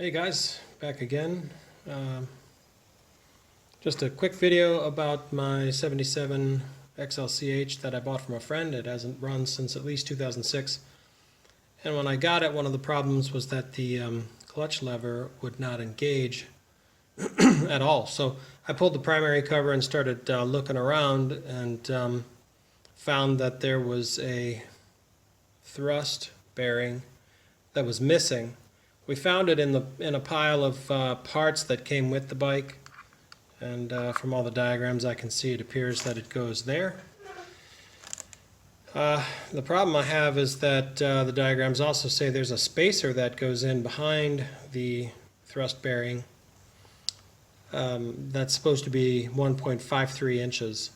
Hey guys, back again. Just a quick video about my 77 XLCH that I bought from a friend. It hasn't run since at least 2006. And when I got it, one of the problems was that the clutch lever would not engage at all. So I pulled the primary cover and started looking around and found that there was a thrust bearing that was missing. We found it in a pile of parts that came with the bike, and from all the diagrams I can see it appears that it goes there. The problem I have is that the diagrams also say there's a spacer that goes in behind the thrust bearing that's supposed to be 1.53 inches.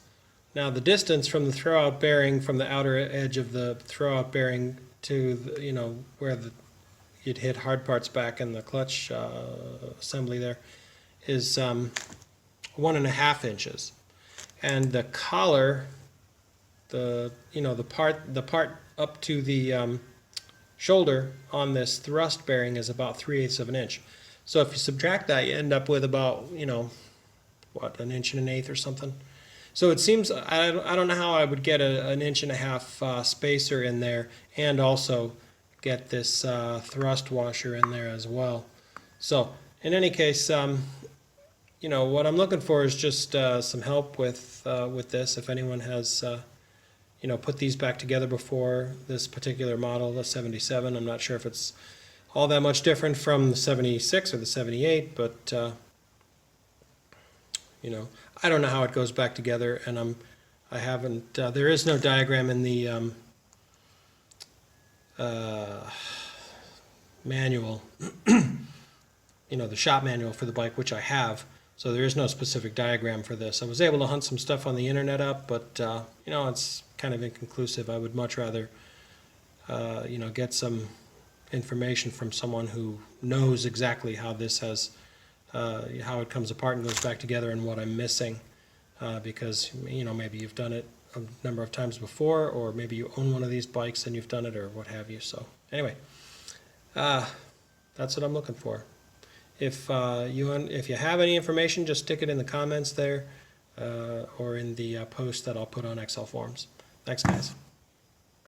Now the distance from the throwout bearing, from the outer edge of the throwout bearing to the, where you'd hit hard parts back in the clutch assembly there, is 1.5 inches, and the collar, the part up to the shoulder on this thrust bearing is about 3/8 of an inch. So if you subtract that, you end up with about what, 1 1/8 or something. So it seems I don't know how I would get an 1.5 inch spacer in there and also get this thrust washer in there as well. So in any case, what I'm looking for is just some help with this. If anyone has put these back together before, this particular model, the 77, I'm not sure if it's all that much different from the 76 or the 78, but I don't know how it goes back together, and I haven't. There is no diagram in the manual, the shop manual for the bike, which I have. So there is no specific diagram for this. I was able to hunt some stuff on the internet up, but it's kind of inconclusive. I would much rather get some information from someone who knows exactly how this has how it comes apart and goes back together and what I'm missing, because maybe you've done it a number of times before, or maybe you own one of these bikes and you've done it, or what have you. So anyway, that's what I'm looking for. If you have any information, just stick it in the comments there, or in the post that I'll put on XL Forums. Thanks, guys.